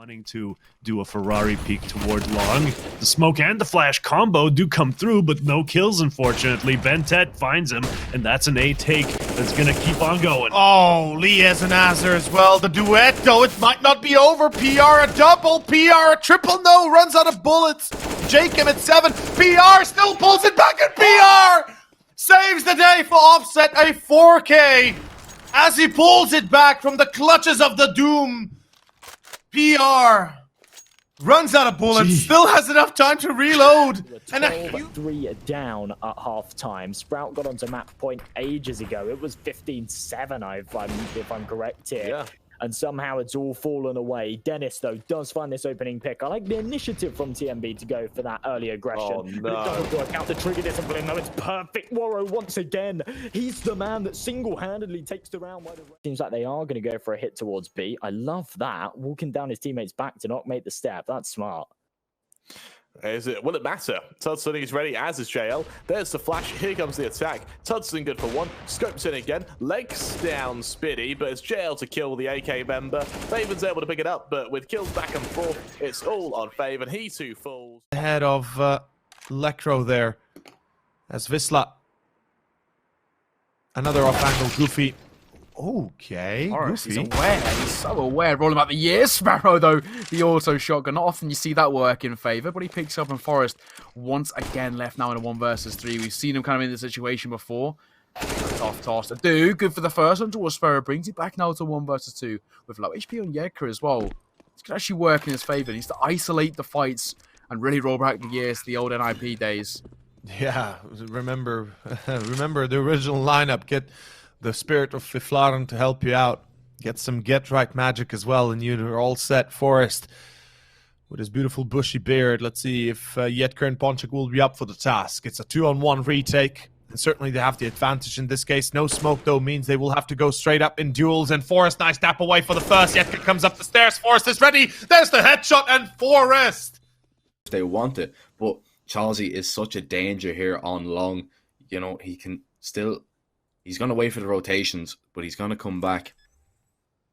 wanting to do a Ferrari peek toward long. The smoke and the flash combo do come through, but no kills, unfortunately. Bentet finds him, and that's an A take that's gonna keep on going. Oh, Lee has an answer as well. The duet, though, it might not be over. PR a double, PR a triple, no, runs out of bullets. Jacob at 7, PR still pulls it back, and PR saves the day for Offset, a 4K, as he pulls it back from the clutches of the doom. PR runs out of bullets, still has enough time to reload. And 12-3 down at half-time. Sprout got onto map point ages ago. It was 15-7 if I'm correct here. Yeah. And somehow it's all fallen away. Dennis, though, does find this opening pick. I like the initiative from TMB to go for that early aggression. Oh, no. But it doesn't work out. The trigger discipline, though, it's perfect. Waro, once again, he's the man that single-handedly takes the round. Seems like they are going to go for a hit towards B. I love that. Walking down his teammates' back to not make the step. That's smart. Will it matter? Tudson is ready, as is JL. There's the flash. Here comes the attack. Tudson good for one. Scopes in again. Legs down Spiddy, but it's JL to kill the AK member. Faven's able to pick it up, but with kills back and forth, it's all on Faven. He too falls. Ahead of Lecro there. As Visla. Another off-angle Goofy. Okay, Forrest, Goofy. he's aware. He's so aware. Rolling about the years. Sparrow, though, the auto shotgun. Not often you see that work in favor, but he picks up, and Forrest once again left now in a 1 versus 3. We've seen him kind of in this situation before. Tough toss to do. Good for the first one towards Sparrow. Brings it back now to 1 versus 2 with low HP on Yedka as well. It's going to actually work in his favor. He needs to isolate the fights and really roll back the years, the old NIP days. Yeah, remember the original lineup. Get the spirit of Fiflaren to help you out. Get some get-right magic as well, and you're all set. Forrest with his beautiful bushy beard. Let's see if Yedker and Ponchik will be up for the task. It's a 2-on-1 retake, and certainly they have the advantage in this case. No smoke, though, means they will have to go straight up in duels, and Forrest, nice tap away for the first. Yedker comes up the stairs. Forrest is ready. There's the headshot, and Forrest! They want it, but Chalsey is such a danger here on long. You know, he can still... He's going to wait for the rotations, but he's going to come back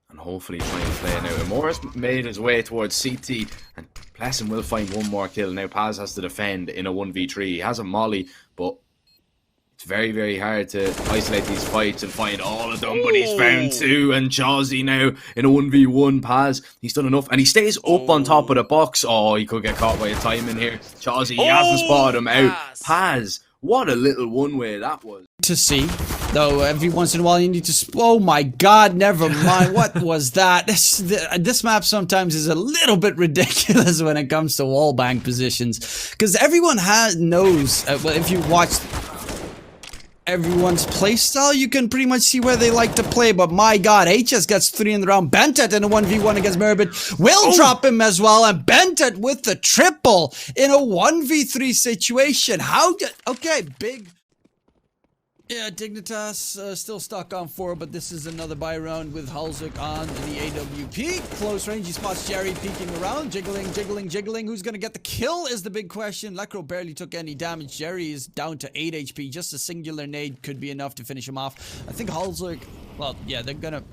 and hopefully try and play it out. And Morris made his way towards CT, and Pleasant will find one more kill. Now Paz has to defend in a 1v3. He has a molly, but it's very, very hard to isolate these fights and find all of them. But he's found 2, and Chazzy now in a 1v1. Paz, he's done enough, and he stays up on top of the box. Oh, he could get caught by a timing here. Chazzy, he hasn't spotted him out. Paz, what a little one-way that was. To see, though, every once in a while you need to... Oh my god, never mind. What was that? This map sometimes is a little bit ridiculous when it comes to wallbang positions. Because everyone knows, well, if you watch everyone's playstyle, you can pretty much see where they like to play. But my god, HS gets 3 in the round. Bentet in a 1v1 against Merbit will drop him as well. And Bentet with the triple in a 1v3 situation. How did... Okay, big... Yeah, Dignitas still stuck on 4, but this is another buy round with Halzuk on the AWP. Close range, he spots Jerry peeking around, jiggling, jiggling, jiggling. Who's going to get the kill is the big question. Lecro barely took any damage. Jerry is down to 8 HP. Just a singular nade could be enough to finish him off. I think Halzuk, well, yeah, they're going to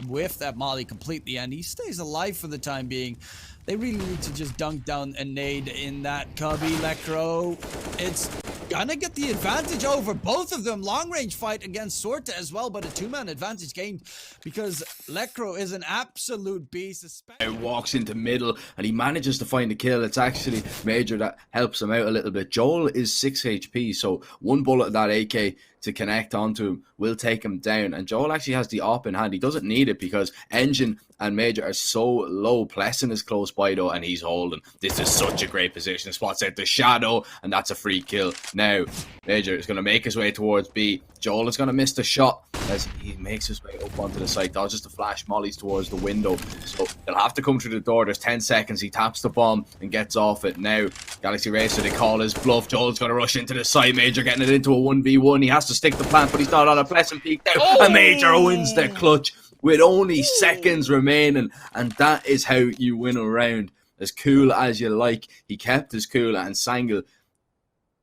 whiff that molly completely, and he stays alive for the time being. They really need to just dunk down a nade in that cubby. Lecro, it's gonna get the advantage over both of them. Long range fight against Sorta as well, but a 2-man advantage gained because Lecro is an absolute beast. He walks into middle and he manages to find a kill. It's actually Major that helps him out a little bit. Joel is 6 HP, so 1 bullet of that AK to connect onto him will take him down. And Joel actually has the AWP in hand. He doesn't need it because Engine and Major are so low. Pleasant is close by though, and he's holding. This is such a great position. Spots out the shadow, and that's a free kill. Now, Major is going to make his way towards B. Joel is going to miss the shot as he makes his way up onto the site. Dodges the flash, mollies towards the window. So he'll have to come through the door. There's 10 seconds. He taps the bomb and gets off it. Now, Galaxy Racer, they call his bluff. Joel's going to rush into the site. Major getting it into a 1v1. He has to stick the plant, but he's not on a Pleasant peek down. And Major wins the clutch with only seconds remaining. And that is how you win a round. As cool as you like. He kept his cool, and Sangel,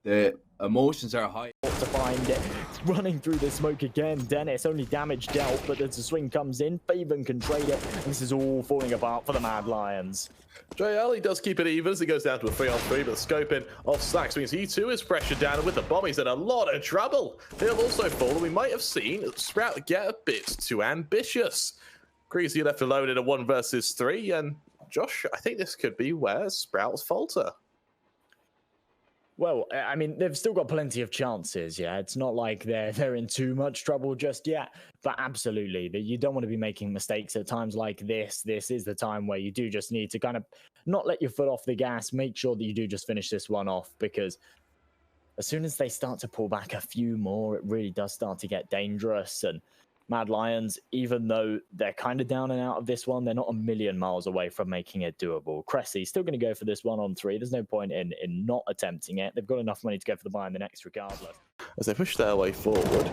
the emotions are high. To find it. Running through the smoke again. Dennis only damage dealt, but as the swing comes in, Faven can trade it. And this is all falling apart for the Mad Lions. JL, he does keep it even as he goes down to a 3-on-3, but the scoping of Slacks means he too is pressured down, and with the bomb he's in a lot of trouble. He'll also fall, and we might have seen Sprout get a bit too ambitious. Greasy left alone in a 1 versus 3, and Josh, I think this could be where Sprout's falter. Well, I mean, they've still got plenty of chances, yeah? It's not like they're in too much trouble just yet, but absolutely, you don't want to be making mistakes at times like this. This is the time where you do just need to kind of not let your foot off the gas, make sure that you do just finish this one off, because as soon as they start to pull back a few more, it really does start to get dangerous, and Mad Lions, even though they're kind of down and out of this one, they're not a million miles away from making it doable. Cressy's still going to go for this 1-on-3. There's no point in not attempting it. They've got enough money to go for the buy in the next regardless. As they push their way forward,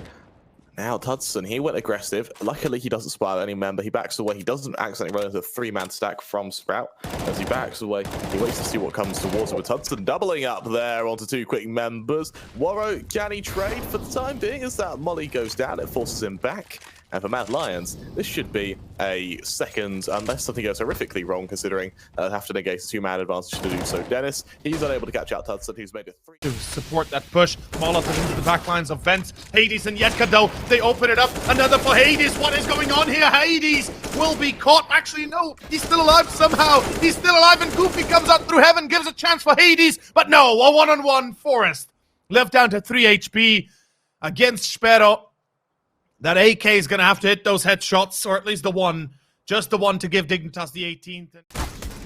now Tudson, he went aggressive. Luckily, he doesn't spot any member. He backs away. He doesn't accidentally run into a 3-man stack from Sprout. As he backs away, he waits to see what comes towards him with Tudson doubling up there onto 2 quick members. Warrow, can he trade for the time being? As that molly goes down, it forces him back. And for Mad Lions, this should be a second, unless something goes horrifically wrong, considering they'll have to negate a 2-man advantage to do so. Dennis, he's unable to catch out Tudson, who's made a 3. To support that push, Molotov into the back lines of Vent. Hades and Yetka, though, they open it up. Another for Hades. What is going on here? Hades will be caught. Actually, no, he's still alive somehow. He's still alive, and Goofy comes out through heaven, gives a chance for Hades, but no, a 1-on-1 Forest. Left down to 3 HP against Spero. That AK is going to have to hit those headshots, or at least the one. Just the one to give Dignitas the 18th.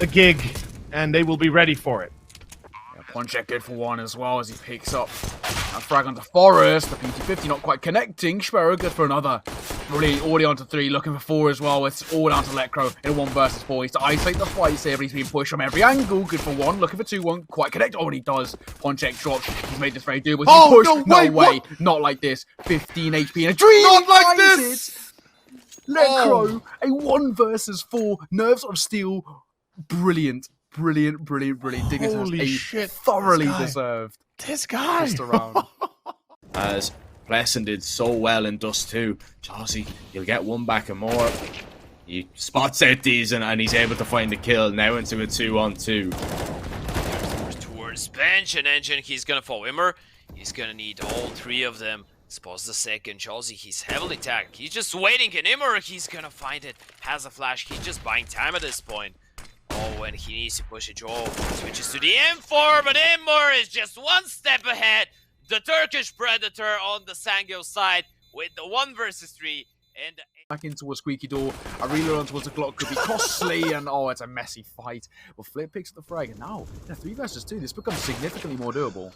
The gig, and they will be ready for it. Yeah, Ponchek good for 1 as well as he picks up a frag onto Forest. The PT-50 not quite connecting. Sparrow good for another. Really already onto 3, looking for 4 as well. It's all down to Lecro in a 1 versus 4. He's to isolate the fight here, but he's being pushed from every angle. Good for 1, looking for 2, 1 quite connect. Oh, and he does. Ponchek drops. He's made this very doable. Oh, pushed. no way, way. Not like this. 15 HP in a dream. Not like this. Lecro, a 1 versus 4. Nerves of steel. Brilliant. Brilliant. Dignitas Holy shit, thoroughly this guy. deserved. This guy. Just around. As Pleasant did so well in Dust 2. Jossie, you'll get 1 back and more. He spots out these and he's able to find the kill. Now into a 2-on-2. Towards bench and engine, he's gonna fall Wimmer. He's gonna need all 3 of them. Spots the second Jossie, he's heavily tagged. He's just waiting, and Immer, he's gonna find it. Has a flash, he's just buying time at this point. Oh, and he needs to push it. Joel switches to the M4, but Immer is just 1 step ahead. The Turkish Predator on the Sangyo side with the 1 versus 3. And back into a squeaky door. A reload towards the Glock could be costly, and oh, it's a messy fight. Well, Flip picks up the frag, and now, 3 versus 2, this becomes significantly more doable.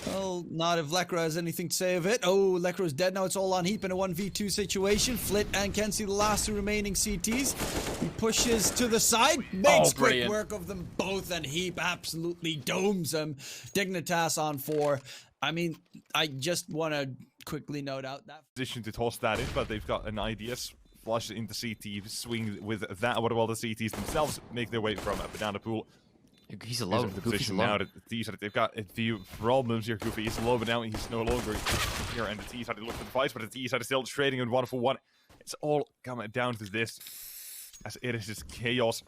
Well, not if Lekra has anything to say of it. Oh, Lekra's dead now. It's all on Heap in a 1v2 situation. Flit and Kenzie, the last 2 remaining CTs. He pushes to the side, makes quick work of them both, and Heap absolutely domes them. Dignitas on 4. I mean, I just want to quickly note out that position to toss that in, but they've got an idea. Flush into CT, swing with that, while the CTs themselves make their way from a banana pool. He's alone. The position now. They've got a few problems here. Goofy is low, but now he's no longer here. And the T side look for the fights, but the T side is still trading in 1-for-1. It's all coming down to this, as it is just chaos.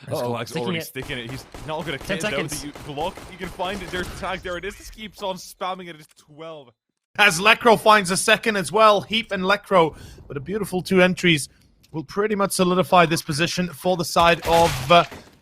Skag's already sticking it. He's not going to get down to block. You can find it. There's tag. There it is. Just keeps on spamming it. It's 12. As Lecro finds a second as well. Heap and Lecro with a beautiful 2 entries will pretty much solidify this position for the side of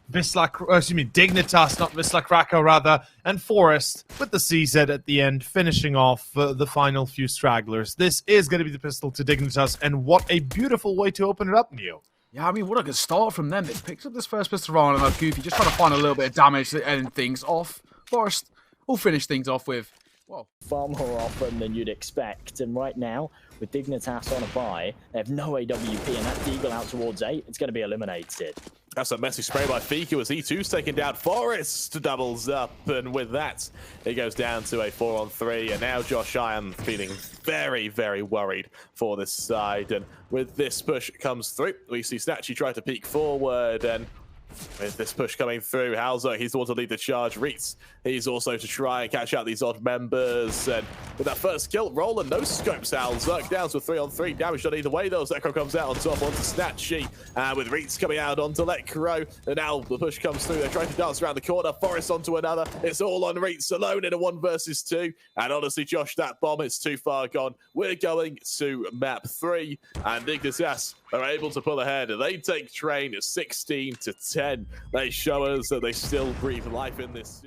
Dignitas, not Wisla Krakow rather, and Forest with the CZ at the end, finishing off the final few stragglers. This is going to be the pistol to Dignitas, and what a beautiful way to open it up, Neo. Yeah, I mean, what a good start from them. They picked up this first pistol round, and Goofy just trying to find a little bit of damage to end things off. Forest will finish things off with, well, far more often than you'd expect. And right now, with Dignitas on a buy, they have no AWP, and that Deagle out towards 8, it's going to be eliminated. That's a messy spray by Fika as E2's taking down Forest, doubles up, and with that, it goes down to a 4-on-3, and now Josh Iron feeling very, very worried for this side, and with this push comes through, we see Snatchy try to peek forward, and With this push coming through, Hauser, he's the one to lead the charge. Reitz, he's also to try and catch out these odd members. And with that first kill, Roland, no scopes, Hauser down to a 3-on-3. Damage done either way, though. Zekro comes out on top onto Snatchy. And with Reitz coming out onto Let Crow. And now the push comes through. They're trying to dance around the corner. Forest onto another. It's all on Reitz alone in a 1 versus 2. And honestly, Josh, that bomb is too far gone. We're going to map 3. And Ignis S are able to pull ahead. They take train 16-10. They show us that they still breathe life in this city.